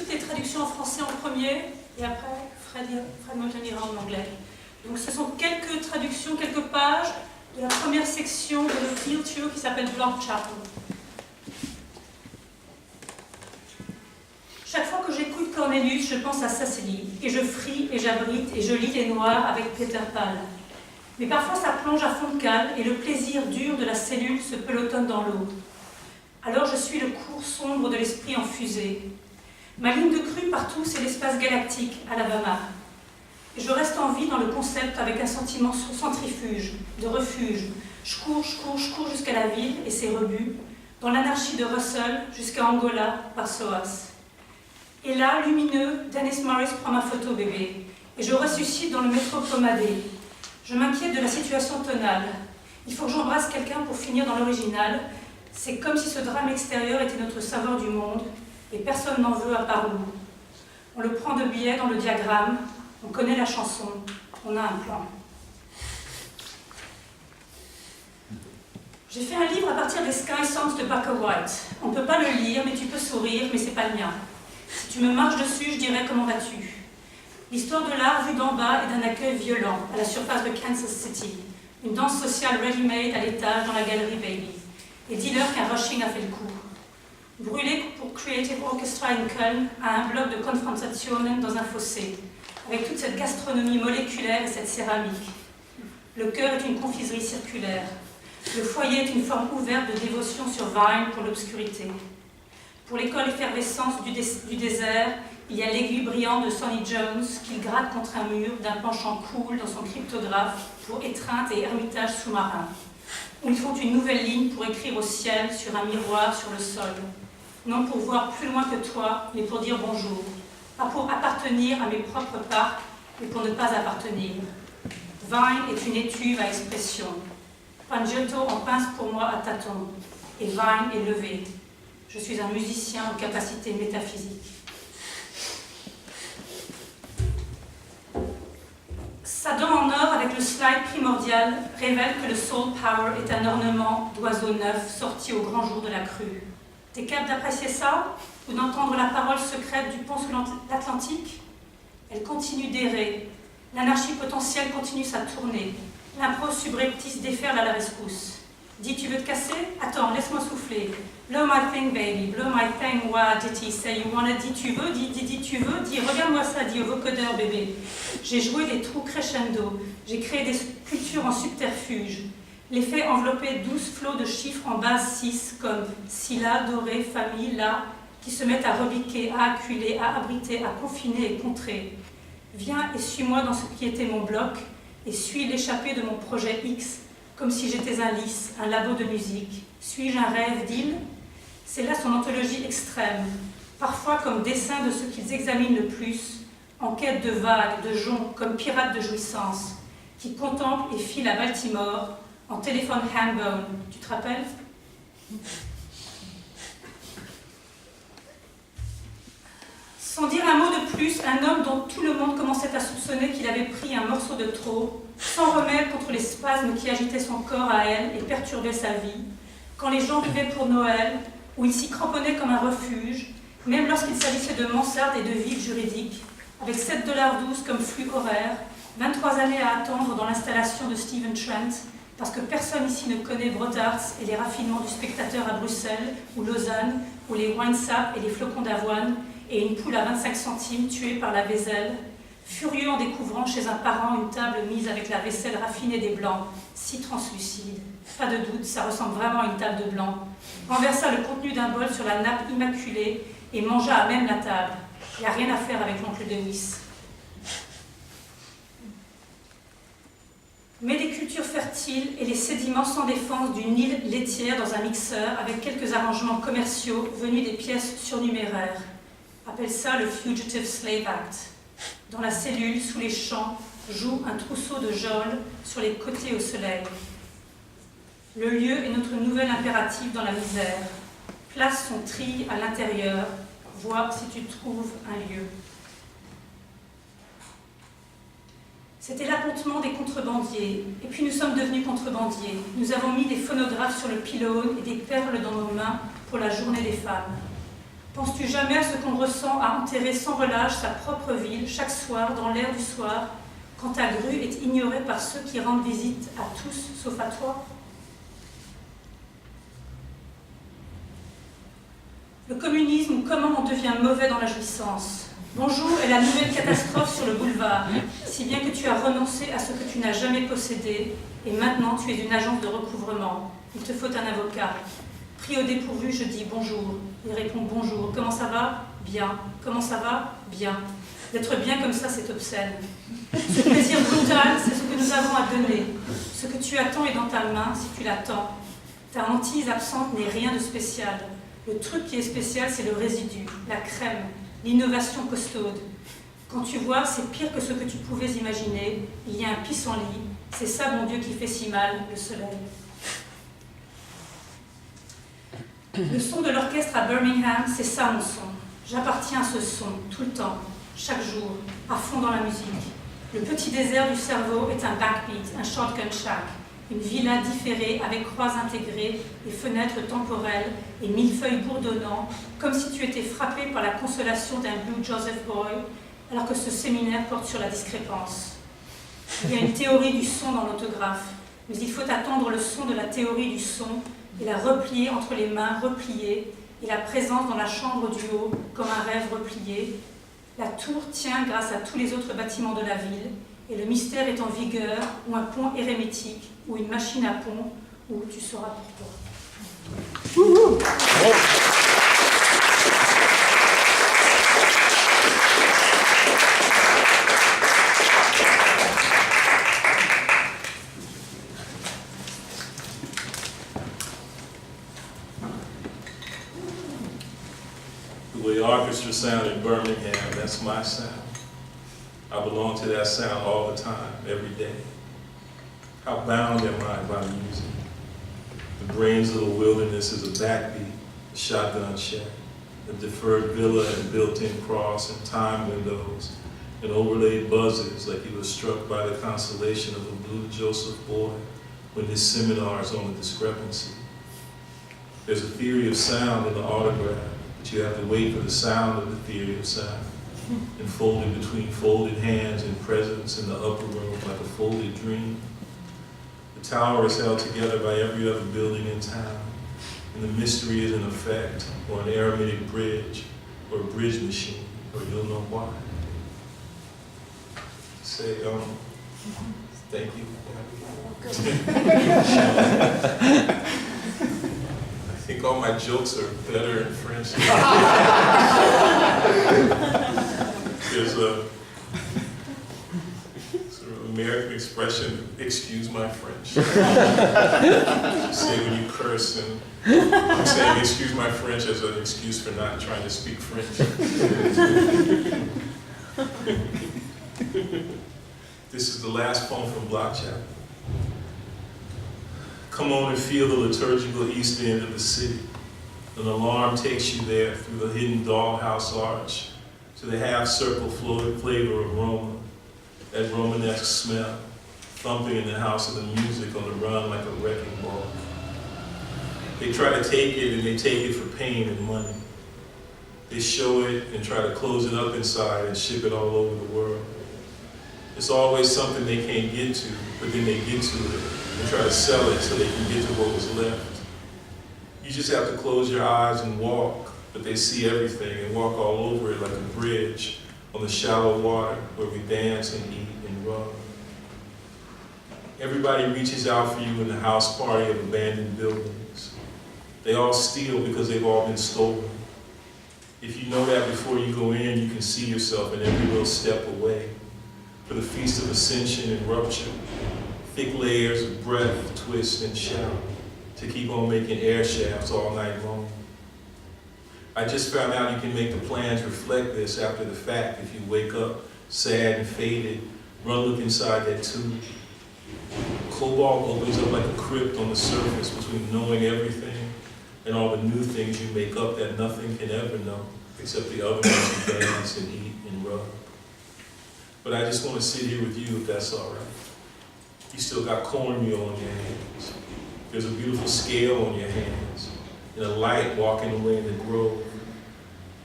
toutes les traductions en français en premier, et après, Fred Moten ira en anglais. Donc ce sont quelques traductions, quelques pages de la première section de notre culture qui s'appelle Block Chapel. Chaque fois que j'écoute Cornelius, je pense à Cécile, et je frie, et j'abrite, et je lis les noirs avec Peter Pan. Mais parfois ça plonge à fond de cale, et le plaisir dur de la cellule se pelotonne dans l'eau. Alors je suis le cours sombre de l'esprit en fusée. Ma ligne de crue partout, c'est l'espace galactique, Alabama. Et je reste en vie dans le concept avec un sentiment centrifuge, de refuge. Je cours jusqu'à la ville et ses rebuts, dans l'anarchie de Russell jusqu'à Angola par Soas. Et là, lumineux, Dennis Morris prend ma photo bébé, et je ressuscite dans le métro pomadé. Je m'inquiète de la situation tonale. Il faut que j'embrasse quelqu'un pour finir dans l'original. C'est comme si ce drame extérieur était notre savoir du monde, et personne n'en veut à part nous. On le prend de biais dans le diagramme, on connaît la chanson, on a un plan. J'ai fait un livre à partir des Sky Songs de Parker White. On ne peut pas le lire, mais tu peux sourire, mais c'est pas le mien. Si tu me marches dessus, je dirais comment vas-tu. L'histoire de l'art vue d'en bas est d'un accueil violent à la surface de Kansas City. Une danse sociale ready-made à l'étage dans la galerie Bailey. Et dis-leur qu'un rushing a fait le coup. Brûlé pour Creative Orchestra in Köln à un bloc de Confrontationen dans un fossé, avec toute cette gastronomie moléculaire et cette céramique. Le cœur est une confiserie circulaire. Le foyer est une forme ouverte de dévotion sur Vine pour l'obscurité. Pour l'école effervescence du désert, il y a l'aiguille brillante de Sonny Jones qu'il gratte contre un mur d'un penchant cool dans son cryptographe pour étreinte et ermitage sous-marin. Où ils font une nouvelle ligne pour écrire au ciel sur un miroir sur le sol. Non pour voir plus loin que toi, mais pour dire bonjour. Pas pour appartenir à mes propres parcs, mais pour ne pas appartenir. Vine est une étuve à expression. Pangento en pince pour moi à tâtons. Et Vine est levé. Je suis un musicien aux capacités métaphysiques. Sa dent en or avec le slide primordial révèle que le soul power est un ornement d'oiseau neuf sorti au grand jour de la crue. T'es capable d'apprécier ça ou d'entendre la parole secrète du pont sous l'Atlantique? Elle continue d'errer. L'anarchie potentielle continue sa tournée. L'impro subreptice déferle à la rescousse. Dis, tu veux te casser? Attends, laisse-moi souffler. Blow my thing, baby. Blow my thing. What did he say? You wanna? Dis, tu veux? Dis, tu veux? Dis, regarde-moi ça. Dis au vocodeur, bébé. J'ai joué des trous crescendo. J'ai créé des sculptures en subterfuge. L'effet enveloppé 12 flots de chiffres en base 6, comme Scylla, Doré, Famille, La, qui se mettent à rebiquer, à acculer, à abriter, à confiner et contrer. Viens et suis-moi dans ce qui était mon bloc, et suis l'échappée de mon projet X, comme si j'étais un lys, un labo de musique. Suis-je un rêve d'île? C'est là son anthologie extrême, parfois comme dessin de ce qu'ils examinent le plus, en quête de vagues, de joncs, comme pirates de jouissance, qui contemplent et filent à Baltimore, en téléphone handbone. Tu te rappelles? Sans dire un mot de plus, un homme dont tout le monde commençait à soupçonner qu'il avait pris un morceau de trop, sans remède contre les spasmes qui agitaient son corps à elle et perturbaient sa vie, quand les gens vivaient pour Noël, où il s'y cramponnait comme un refuge, même lorsqu'il s'agissait de mansardes et de villes juridiques, avec 7,12 $ comme flux horaire, 23 années à attendre dans l'installation de Stephen Trent, parce que personne ici ne connaît Brodarts et les raffinements du spectateur à Bruxelles ou Lausanne, ou les wine-sap et les flocons d'avoine, et une poule à 25 centimes tuée par la vaisselle, furieux en découvrant chez un parent une table mise avec la vaisselle raffinée des blancs, si translucide. Pas de doute, ça ressemble vraiment à une table de blanc. Renversa le contenu d'un bol sur la nappe immaculée et mangea à même la table. Il n'y a rien à faire avec l'oncle Lewis. Mais des cultures fertiles et les sédiments sans défense d'une île laitière dans un mixeur avec quelques arrangements commerciaux venus des pièces surnuméraires. Appelle ça le Fugitive Slave Act. Dans la cellule, sous les champs, joue un trousseau de geôles sur les côtés au soleil. Le lieu est notre nouvel impératif dans la misère. Place son tri à l'intérieur, vois si tu trouves un lieu. C'était l'appontement des contrebandiers, et puis nous sommes devenus contrebandiers. Nous avons mis des phonographes sur le pylône et des perles dans nos mains pour la journée des femmes. Penses-tu jamais à ce qu'on ressent à enterrer sans relâche sa propre ville chaque soir dans l'air du soir, quand ta grue est ignorée par ceux qui rendent visite à tous sauf à toi? Le communisme, ou comment on devient mauvais dans la jouissance. Bonjour est la nouvelle catastrophe sur le boulevard, si bien que tu as renoncé à ce que tu n'as jamais possédé, et maintenant tu es une agence de recouvrement. Il te faut un avocat. Pris au dépourvu, je dis bonjour. Il répond bonjour. Comment ça va? Bien. Comment ça va? Bien. D'être bien comme ça, c'est obscène. Ce plaisir brutal, c'est ce que nous avons à donner. Ce que tu attends est dans ta main, si tu l'attends. Ta hantise absente n'est rien de spécial. Le truc qui est spécial, c'est le résidu, la crème, l'innovation costaude. Quand tu vois, c'est pire que ce que tu pouvais imaginer. Il y a un pissenlit. C'est ça, mon Dieu, qui fait si mal, le soleil. Le son de l'orchestre à Birmingham, c'est ça mon son. J'appartiens à ce son, tout le temps, chaque jour, à fond dans la musique. Le petit désert du cerveau est un backbeat, un shotgun shack, une villa différée avec croix intégrées et fenêtres temporelles et millefeuilles bourdonnants, comme si tu étais frappé par la consolation d'un Blue Joseph Boy, alors que ce séminaire porte sur la discrépance. Il y a une théorie du son dans l'autographe, mais il faut attendre le son de la théorie du son et la replier entre les mains repliées, et la présence dans la chambre du haut comme un rêve replié. La tour tient grâce à tous les autres bâtiments de la ville, et le mystère est en vigueur, ou un pont érémitique, ou une machine à pont, ou tu sauras pourquoi. The way orchestra sound in Birmingham, that's my sound. I belong to that sound all the time, every day. How bound am I by music? The brains of the wilderness is a backbeat, a shotgun shack, a deferred villa and built-in cross and time windows, and overlaid buzzards like he was struck by the consolation of a blue Joseph boy when his seminar is on the discrepancy. There's a theory of sound in the autograph, but you have to wait for the sound of the theory of sound, enfolded between folded hands and presence in the upper room like a folded dream. The tower is held together by every other building in town, and the mystery is an effect, or an aromatic bridge, or a bridge machine, or you'll know why. Say, thank you. I think all my jokes are better in French. There's a sort of American expression, excuse my French. Say when you curse, and I'm saying excuse my French as an excuse for not trying to speak French. This is the last poem from Block Chapel. Come on and feel the liturgical east end of the city. An alarm takes you there through the hidden dollhouse arch to the half-circle flavor of Roma, that Romanesque smell, thumping in the house of the music on the run like a wrecking ball. They try to take it, and they take it for pain and money. They show it and try to close it up inside and ship it all over the world. It's always something they can't get to, but then they get to it and try to sell it so they can get to what was left. You just have to close your eyes and walk, but they see everything and walk all over it like a bridge on the shallow water where we dance and eat and run. Everybody reaches out for you in the house party of abandoned buildings. They all steal because they've all been stolen. If you know that before you go in, you can see yourself in every little step away. For the feast of ascension and rupture, thick layers of breath, twist, and shout to keep on making air shafts all night long. I just found out you can make the plans reflect this after the fact if you wake up sad and faded, run look inside that tube. Cobalt opens up like a crypt on the surface between knowing everything and all the new things you make up that nothing can ever know except the other ones you dance and eat and rub. But I just want to sit here with you if that's all right. You still got cornmeal on your hands. There's a beautiful scale on your hands and a light walking away in the grove.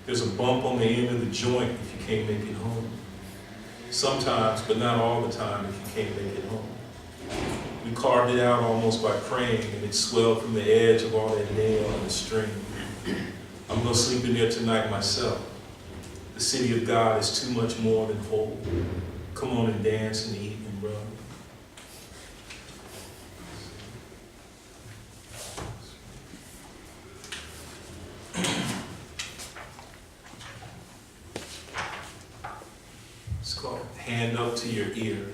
There's a bump on the end of the joint if you can't make it home. Sometimes, but not all the time, if you can't make it home. We carved it out almost by praying, and it swelled from the edge of all that nail and the string. I'm gonna sleep in there tonight myself. The city of God is too much more than whole. Come on and dance and eat and run. It's called Hand Up to Your Ear.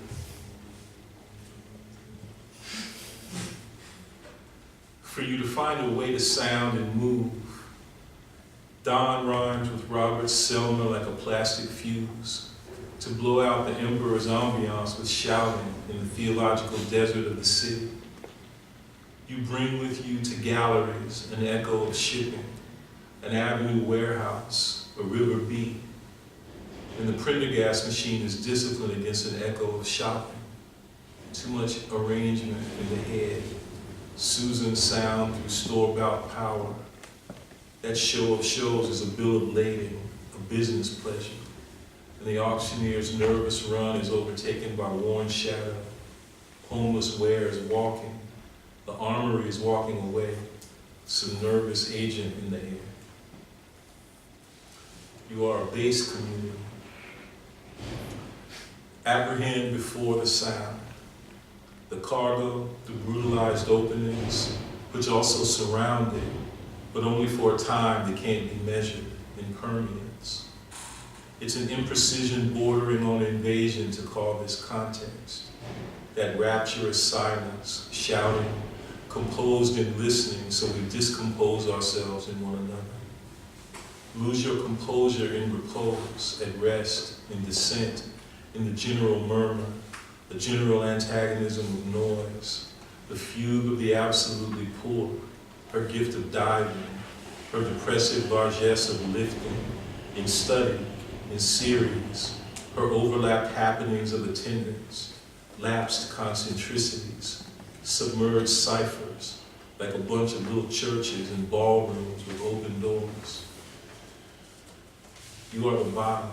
For you to find a way to sound and move. Dawn rhymes with Robert's Selma like a plastic fuse, to blow out the emperor's ambiance with shouting in the theological desert of the city. You bring with you to galleries an echo of shipping, an avenue warehouse, a river beat, and the Prendergast machine is disciplined against an echo of shopping. Too much arrangement in the head, Susan's sound through store-bought power. That show of shows is a bill of lading, a business pleasure. And the auctioneer's nervous run is overtaken by worn shadow. Homeless wares walking. The armory is walking away. Some nervous agent in the air. You are a base community. Apprehend before the sound. The cargo, the brutalized openings, which also surround it, but only for a time that can't be measured in permeance. It's an imprecision bordering on invasion to call this context. That rapturous silence, shouting, composed in listening, so we discompose ourselves in one another. Lose your composure in repose, at rest, in dissent, in the general murmur, the general antagonism of noise, the fugue of the absolutely poor, her gift of diving, her depressive largesse of lifting, in study, in series, her overlapped happenings of attendance, lapsed concentricities, submerged ciphers, like a bunch of little churches and ballrooms with open doors. You are the bottom.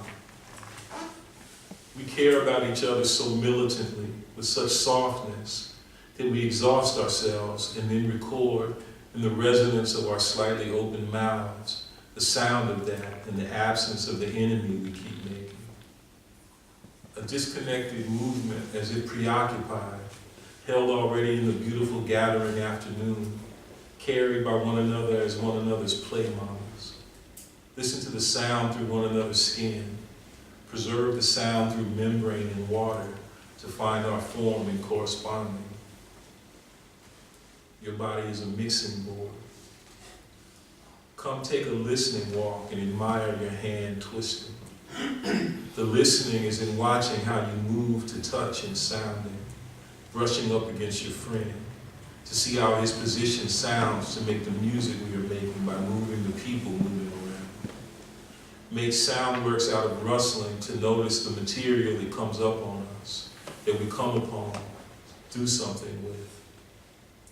We care about each other so militantly, with such softness, that we exhaust ourselves and then record in the resonance of our slightly open mouths the sound of that and the absence of the enemy we keep making. A disconnected movement as if preoccupied, held already in the beautiful gathering afternoon, carried by one another as one another's play models. Listen to the sound through one another's skin. Preserve the sound through membrane and water to find our form in corresponding. Your body is a mixing board. Come take a listening walk and admire your hand twisting. The listening is in watching how you move to touch and sounding, brushing up against your friend, to see how his position sounds to make the music we are making by moving the people moving around. Make sound works out of rustling to notice the material that comes up on us, that we come upon, do something with.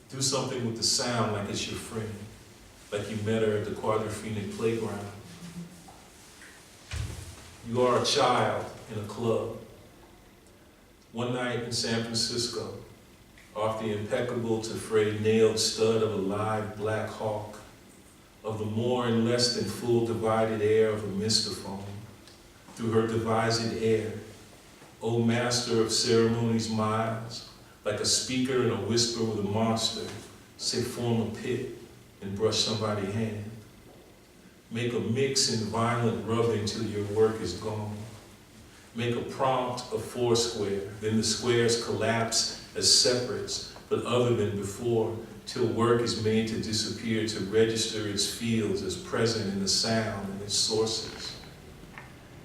Do something with the sound like it's your friend, like you met her at the Quadrophenic playground. You are a child in a club. One night in San Francisco, off the impeccable to frayed nailed stud of a live black hawk, of the more and less than full divided air of a mystophone, through her devised air, O master of ceremonies miles, like a speaker and a whisper with a monster, say form a pit and brush somebody's hand. Make a mix in violent rubbing till your work is gone. Make a prompt of foursquare, then the squares collapse as separates, but other than before, till work is made to disappear to register its fields as present in the sound and its sources.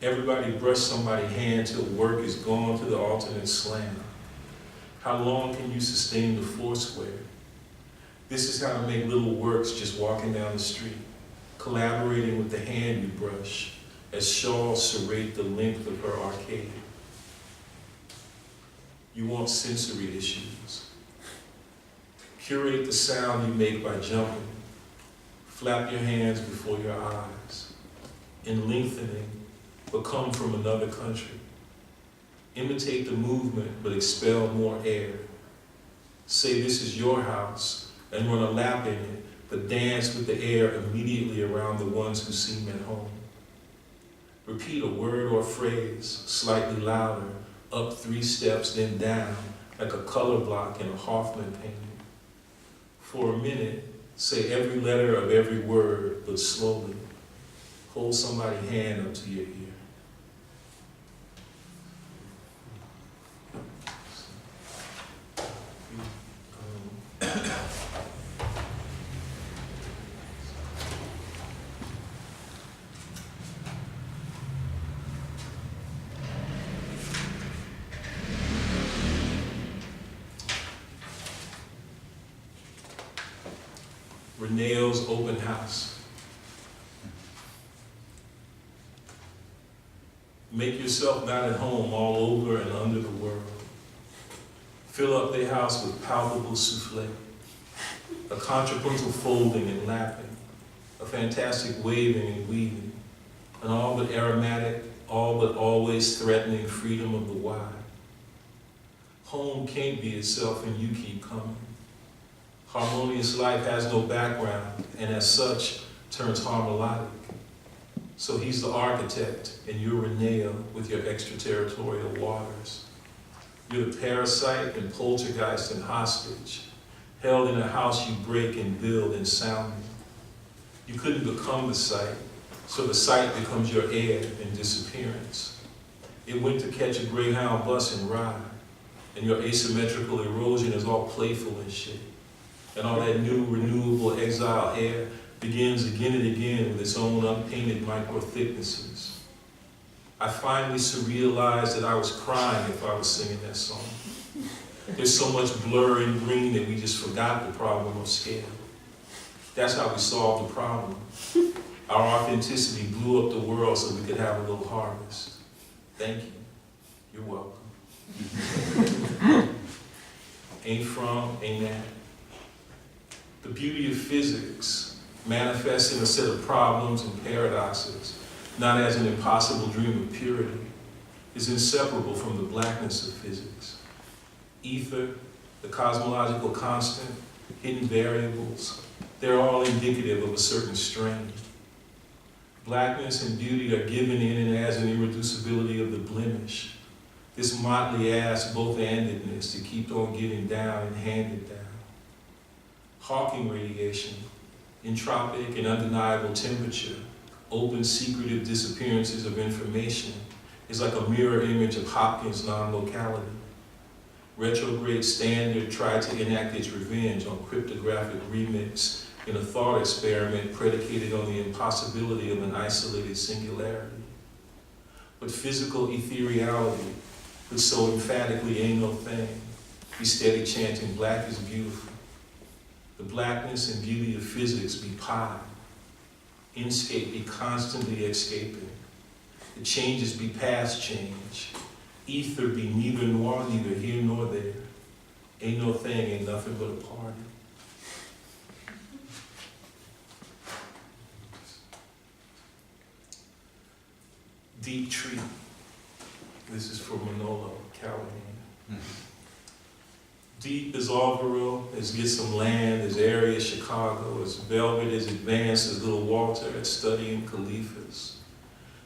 Everybody brush somebody's hand till work is gone to the alternate slam. How long can you sustain the foursquare? This is how to make little works just walking down the street, collaborating with the hand you brush, as shawls serrate the length of her arcade. You want sensory issues. Curate the sound you make by jumping. Flap your hands before your eyes. and lengthening, but come from another country. Imitate the movement, but expel more air. Say this is your house, and run a lap in it, but dance with the air immediately around the ones who seem at home. Repeat a word or phrase, slightly louder, up 3 steps, then down, like a color block in a Hoffman painting. For a minute, say every letter of every word, but slowly. Hold somebody's hand up to your ear. Reneo's open house. Make yourself not at home all over and under the world. Fill up their house with palpable souffle, a contrapuntal folding and lapping, a fantastic waving and weaving, an all but aromatic, all but always threatening freedom of the wide. Home can't be itself and you keep coming. Harmonious life has no background, and as such, turns harmonic. So he's the architect, and you're Reneo with your extraterritorial waters. You're the parasite and poltergeist and hostage, held in a house you break and build and sounding. You couldn't become the site, so the site becomes your air and disappearance. It went to catch a Greyhound bus and ride, and your asymmetrical erosion is all playful and shit. And all that new, renewable exile air begins again and again with its own unpainted micro-thicknesses. I finally surrealized that I was crying if I was singing that song. There's so much blur and green that we just forgot the problem of scale. That's how we solved the problem. Our authenticity blew up the world so we could have a little harvest. Thank you. You're welcome. Ain't from, ain't that. The beauty of physics manifests in a set of problems and paradoxes, not as an impossible dream of purity, is inseparable from the blackness of physics. Ether, the cosmological constant, hidden variables, they're all indicative of a certain strain. Blackness and beauty are given in and as an irreducibility of the blemish, this motley ass both-andedness to keep on getting down and handed down. Hawking radiation, entropic and undeniable temperature, open secretive disappearances of information is like a mirror image of Hopkins' non-locality. Retrograde Standard tried to enact its revenge on cryptographic remix in a thought experiment predicated on the impossibility of an isolated singularity. But physical ethereality, which so emphatically ain't no thing, be steady chanting black is beautiful. The blackness and beauty of physics be pie. Inscape be constantly escaping. The changes be past change. Ether be neither noir, neither here nor there. Ain't no thing, ain't nothing but a party. Deep tree. This is for Manolo Callahan. Deep as Alvaro, as Get Some Land, as airy as Chicago, as velvet as advanced as Little Walter at studying Caliphas.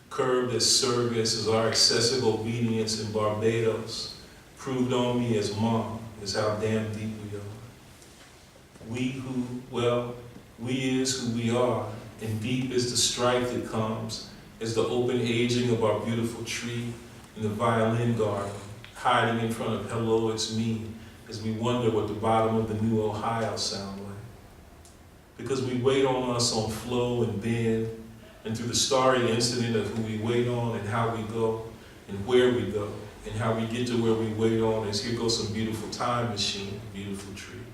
Curved as service as our excessive obedience in Barbados, proved on me as mom, is how damn deep we are. We is who we are, and deep is the strife that comes as the open aging of our beautiful tree in the violin garden, hiding in front of hello, it's me, as we wonder what the bottom of the new Ohio sound like. Because we wait on us on flow and bend, and through the starry incident of who we wait on and how we go, and where we go, and how we get to where we wait on, as here goes some beautiful time machine, beautiful tree.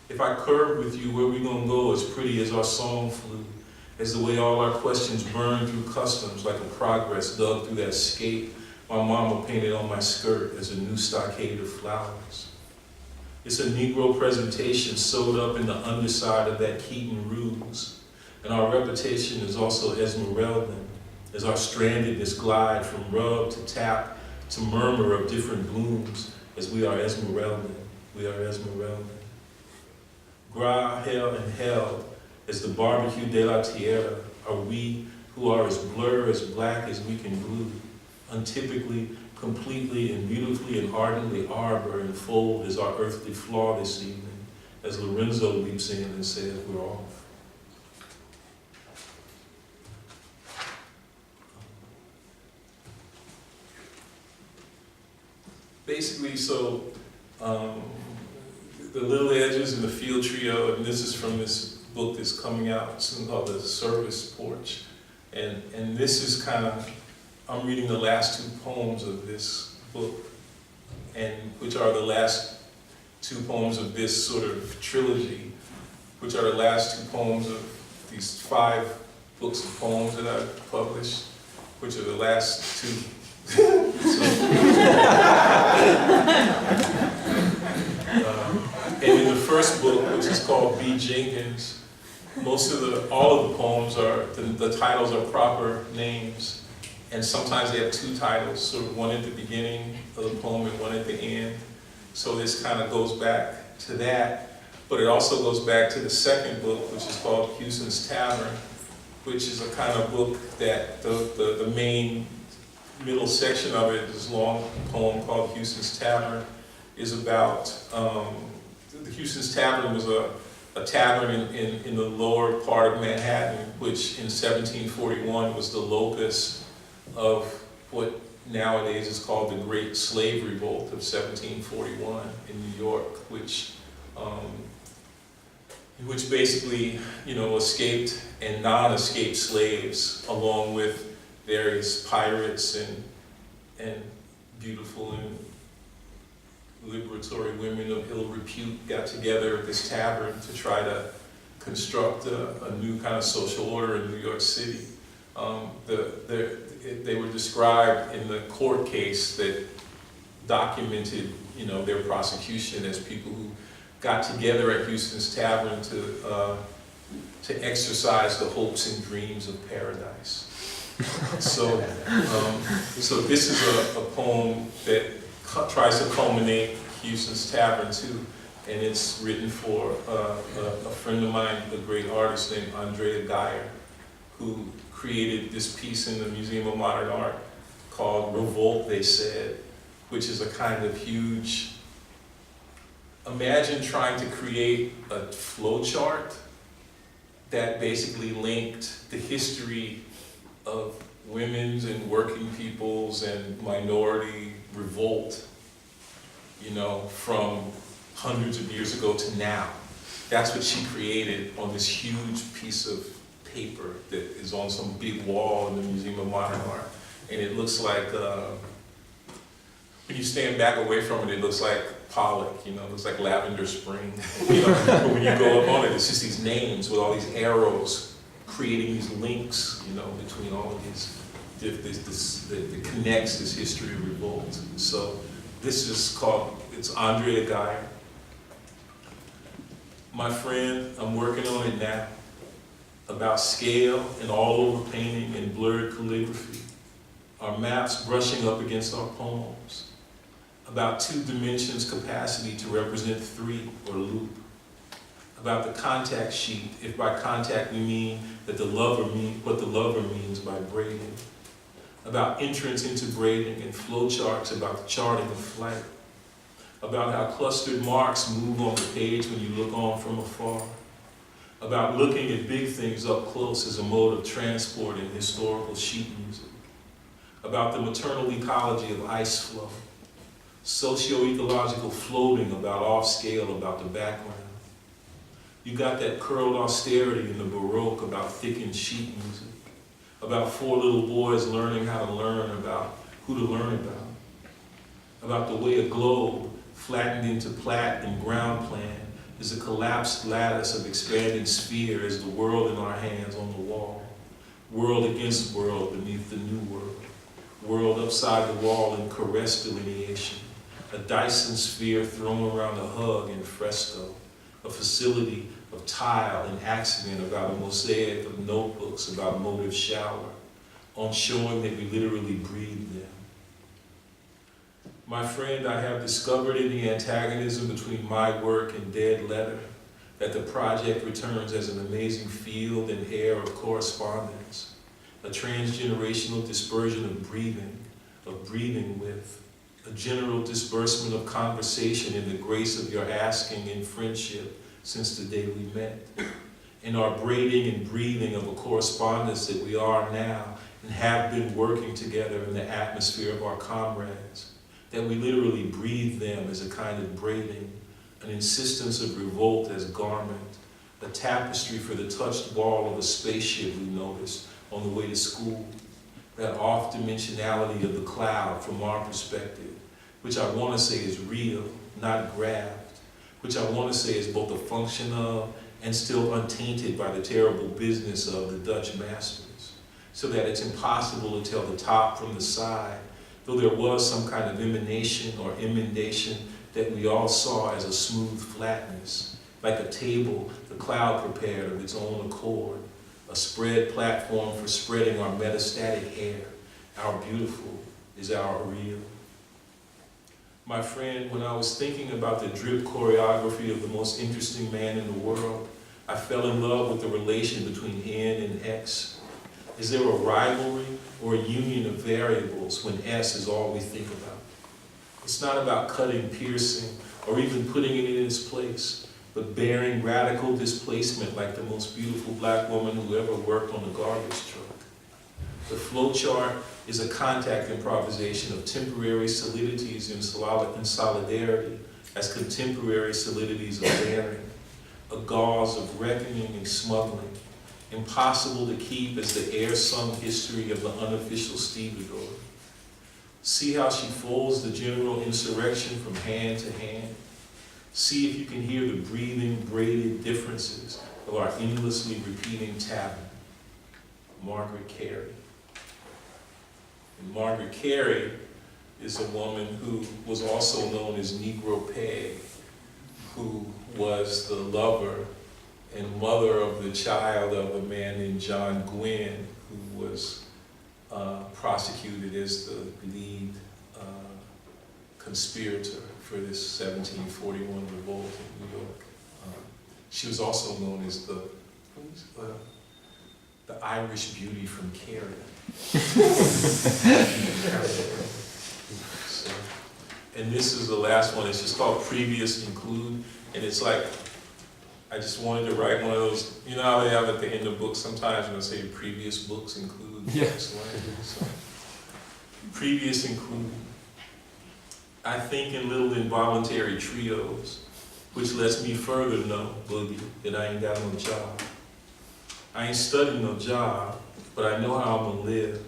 If I curve with you, where we gonna go as pretty as our song flew, as the way all our questions burn through customs like a progress dug through that scape my mama painted on my skirt as a new stockade of flowers. It's a Negro presentation sewed up in the underside of that Keaton ruse, And our reputation is also Esmeraldan, as our strandedness glide from rub to tap to murmur of different blooms, as we are Esmeraldan, we are Esmeraldan. Gra, hell, and held, as the barbecue de la tierra, are we who are as blur, as black as we can glue, untypically, completely, and beautifully, and ardently arbor and fold as our earthly flaw this evening, as Lorenzo leaps in and says, we're off. Basically, so the Little Edges and the Field Trio, and this is from this book that's coming out soon called The Service Porch. And this is kind of, I'm reading the last two poems of this book, and which are the last two poems of this sort of trilogy, which are the last two poems of these 5 books of poems that I've published, which are the last two. And in the first book, which is called B. Jenkins, all of the poems are, the titles are proper names, and sometimes they have 2 titles, sort of one at the beginning of the poem and one at the end. So this kind of goes back to that, but it also goes back to the second book, which is called Hughson's Tavern, which is a kind of book that the main middle section of it, this long poem called Hughson's Tavern, is about, the Hughson's Tavern was a tavern in the lower part of Manhattan, which in 1741 was the locus of what nowadays is called the Great Slave Revolt of 1741 in New York, which basically, escaped and non-escaped slaves, along with various pirates and beautiful and liberatory women of ill repute got together at this tavern to try to construct a new kind of social order in New York City. They were described in the court case that documented, their prosecution as people who got together at Hughson's Tavern to exercise the hopes and dreams of paradise. So this is a poem that tries to culminate Hughson's Tavern too, and it's written for a friend of mine, a great artist named Andrea Geyer, who created this piece in the Museum of Modern Art called Revolt, They Said, which is a kind of huge, imagine trying to create a flowchart that basically linked the history of women's and working people's and minority revolt, from hundreds of years ago to now. That's what she created on this huge piece of paper that is on some big wall in the Museum of Modern Art. And it looks like, when you stand back away from it, it looks like Pollock, it looks like Lavender Spring. But when you go up on it, it's just these names with all these arrows creating these links, between all of these, that connects this history of revolt. So this is called, it's Andrea Geyer. My friend, I'm working on it now, about scale and all-over painting and blurred calligraphy, our maps brushing up against our poems, about 2 dimensions capacity to represent 3 or loop, about the contact sheet, if by contact we mean that what the lover means by braiding, about entrance into braiding and flowcharts about the charting of flight, about how clustered marks move on the page when you look on from afar, about looking at big things up close as a mode of transport in historical sheet music, about the maternal ecology of ice flow, socio-ecological floating about off-scale about the background. You got that curled austerity in the Baroque about thickened sheet music, about 4 little boys learning how to learn about who to learn about the way a globe flattened into plat and ground plan is a collapsed lattice of expanding sphere as the world in our hands on the wall, world against world beneath the new world, world upside the wall in caress delineation, a Dyson sphere thrown around a hug in fresco, a facility of tile and accident, about a mosaic of notebooks, about motive shower, on showing that we literally breathe them. My friend, I have discovered in the antagonism between my work and Dead Letter that the project returns as an amazing field and air of correspondence, a transgenerational dispersion of breathing with, a general disbursement of conversation in the grace of your asking in friendship since the day we met, in our braiding and breathing of a correspondence that we are now and have been working together in the atmosphere of our comrades, that we literally breathe them as a kind of braiding, an insistence of revolt as garment, a tapestry for the touched wall of a spaceship we noticed on the way to school, that off-dimensionality of the cloud from our perspective, which I want to say is real, not grabbed, which I want to say is both a function of and still untainted by the terrible business of the Dutch masters, so that it's impossible to tell the top from the side, though there was some kind of emanation or emendation that we all saw as a smooth flatness, like a table the cloud prepared of its own accord, a spread platform for spreading our metastatic air. Our beautiful is our real. My friend, when I was thinking about the drip choreography of the most interesting man in the world, I fell in love with the relation between N and X. Is there a rivalry or a union of variables when S is all we think about? It's not about cutting, piercing, or even putting it in its place, but bearing radical displacement like the most beautiful black woman who ever worked on a garbage truck. The flowchart is a contact improvisation of temporary solidities in solidarity as contemporary solidities of bearing, a gauze of reckoning and smuggling, impossible to keep as the air-sung history of the unofficial stevedore. See how she folds the general insurrection from hand to hand. See if you can hear the breathing, braided differences of our endlessly repeating Tavern. Margaret Carey. And Margaret Carey is a woman who was also known as Negro Peg, who was the lover and mother of the child of a man named John Gwynn, who was prosecuted as the lead conspirator for this 1741 revolt in New York. She was also known as the Irish beauty from Carey. So, and this is the last one. It's just called Previous Include, and it's like, I just wanted to write one of those, you know how they have at the end of books sometimes when they say previous books include. Yes. So, previous include. I think in little involuntary trios, which lets me further know, Boogie, that I ain't got no job. I ain't studying no job, but I know how I'm gonna live,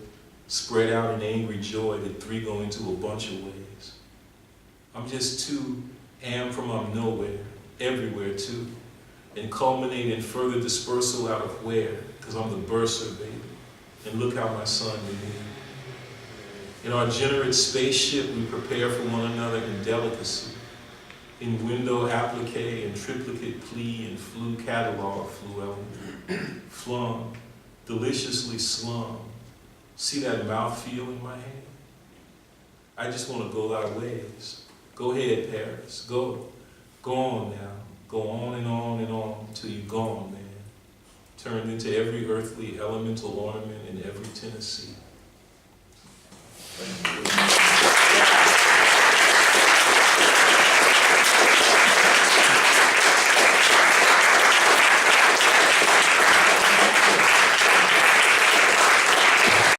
spread out in angry joy that three go into a bunch of ways. I'm just too am from I'm nowhere, everywhere too, and culminate in further dispersal out of where, because I'm the bursar, baby. And look how my son did me. In our generate spaceship, we prepare for one another in delicacy, in window applique and triplicate plea and flu catalog fluent, flung, deliciously slung. See that mouthfeel in my hand? I just want to go thy ways. Go ahead, Paris, go. Go on now. Go on and on till you're gone, man. Turned into every earthly elemental ornament in every Tennessee.